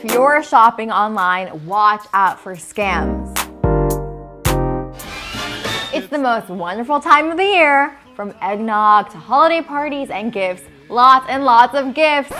If you're shopping online, watch out for scams. It's the most wonderful time of the year, from eggnog to holiday parties and gifts, lots and lots of gifts.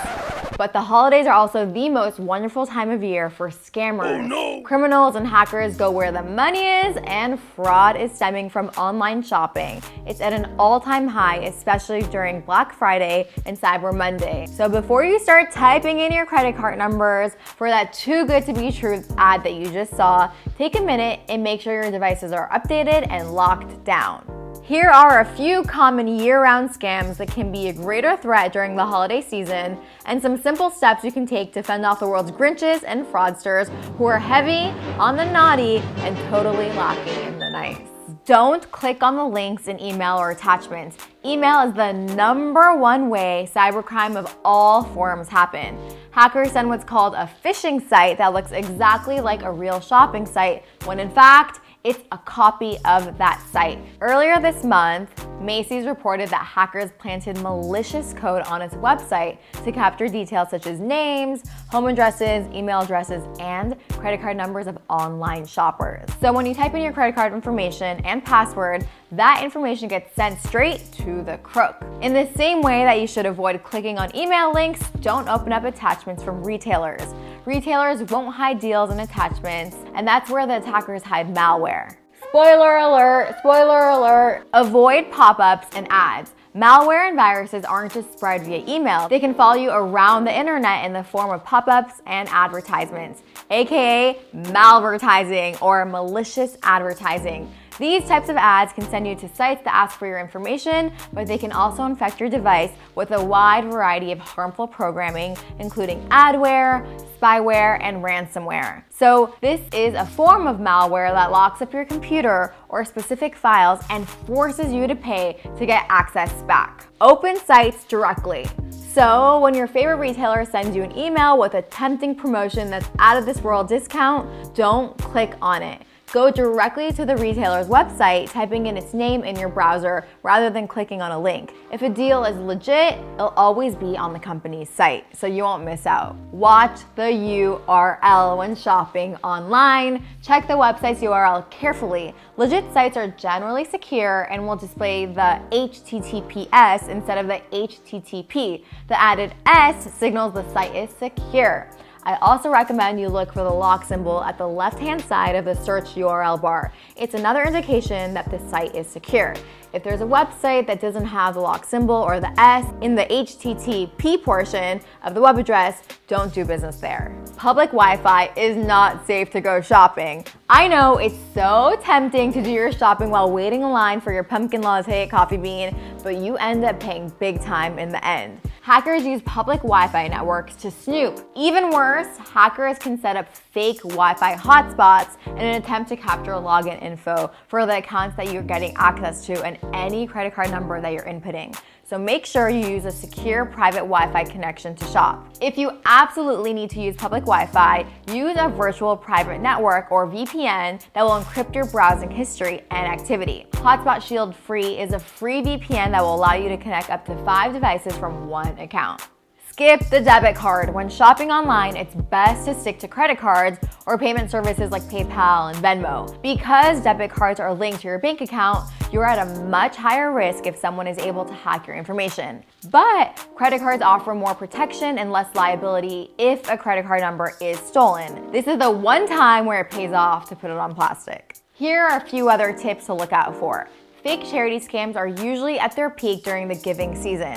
But the holidays are also the most wonderful time of year for scammers. Oh no! Criminals and hackers go where the money is, and fraud is stemming from online shopping. It's at an all-time high, especially during Black Friday and Cyber Monday. So before you start typing in your credit card numbers for that too good to be true ad that you just saw, take a minute and make sure your devices are updated and locked down. Here are a few common year-round scams that can be a greater threat during the holiday season, and some simple steps you can take to fend off the world's Grinches and fraudsters who are heavy on the naughty and totally lacking in the nice. Don't click on the links in email or attachments. Email is the #1 way cybercrime of all forms happen. Hackers send what's called a phishing site that looks exactly like a real shopping site, when in fact, it's a copy of that site. Earlier this month, Macy's reported that hackers planted malicious code on its website to capture details such as names, home addresses, email addresses, and credit card numbers of online shoppers. So when you type in your credit card information and password, that information gets sent straight to the crook. In the same way that you should avoid clicking on email links, don't open up attachments from retailers. Retailers won't hide deals and attachments, and that's where the attackers hide malware. Spoiler alert, spoiler alert. Avoid pop-ups and ads. Malware and viruses aren't just spread via email. They can follow you around the internet in the form of pop-ups and advertisements, aka malvertising or malicious advertising. These types of ads can send you to sites that ask for your information, but they can also infect your device with a wide variety of harmful programming, including adware, spyware, and ransomware. So this is a form of malware that locks up your computer or specific files and forces you to pay to get access back. Open sites directly. So when your favorite retailer sends you an email with a tempting promotion that's out of this world discount, don't click on it. Go directly to the retailer's website, typing in its name in your browser rather than clicking on a link. If a deal is legit, it'll always be on the company's site, so you won't miss out. Watch the URL when shopping online. Check the website's URL carefully. Legit sites are generally secure and will display the HTTPS instead of the HTTP. The added S signals the site is secure. I also recommend you look for the lock symbol at the left-hand side of the search URL bar. It's another indication that the site is secure. If there's a website that doesn't have the lock symbol or the S in the HTTP portion of the web address, don't do business there. Public Wi-Fi is not safe to go shopping. I know it's so tempting to do your shopping while waiting in line for your pumpkin latte coffee bean, but you end up paying big time in the end. Hackers use public Wi-Fi networks to snoop. Even worse, hackers can set up fake Wi-Fi hotspots in an attempt to capture login info for the accounts that you're getting access to and any credit card number that you're inputting. So make sure you use a secure private Wi-Fi connection to shop. If you absolutely need to use public Wi-Fi, use a virtual private network or VPN that will encrypt your browsing history and activity. Hotspot Shield Free is a free VPN that will allow you to connect up to 5 devices from one account. Skip the debit card. When shopping online, it's best to stick to credit cards or payment services like PayPal and Venmo. Because debit cards are linked to your bank account, you're at a much higher risk if someone is able to hack your information. But credit cards offer more protection and less liability if a credit card number is stolen. This is the one time where it pays off to put it on plastic. Here are a few other tips to look out for. Fake charity scams are usually at their peak during the giving season.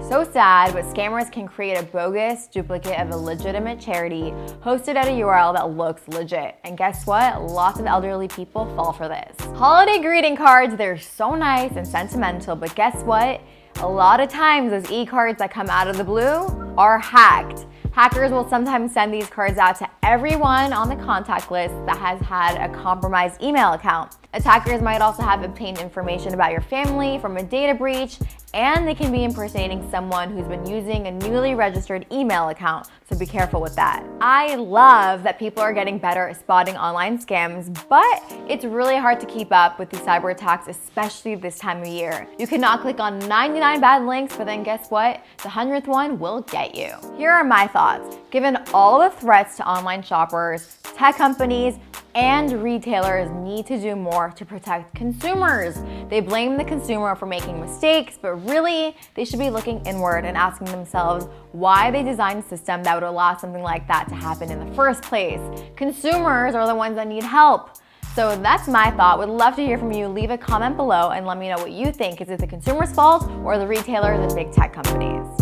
So sad, but scammers can create a bogus duplicate of a legitimate charity hosted at a URL that looks legit. And guess what? Lots of elderly people fall for this. Holiday greeting cards, they're so nice and sentimental, but guess what? A lot of times those e-cards that come out of the blue are hacked. Hackers will sometimes send these cards out to everyone on the contact list that has had a compromised email account. Attackers might also have obtained information about your family from a data breach, and they can be impersonating someone who's been using a newly registered email account, so be careful with that. I love that people are getting better at spotting online scams, but it's really hard to keep up with these cyber attacks, especially this time of year. You cannot click on 99 bad links, but then guess what? The 100th one will get you. Here are my thoughts. Given all the threats to online shoppers, tech companies, and retailers need to do more to protect consumers. They blame the consumer for making mistakes, but really, they should be looking inward and asking themselves why they designed a system that would allow something like that to happen in the first place. Consumers are the ones that need help. So that's my thought. Would love to hear from you. Leave a comment below and let me know what you think. Is it the consumer's fault or the retailers and big tech companies?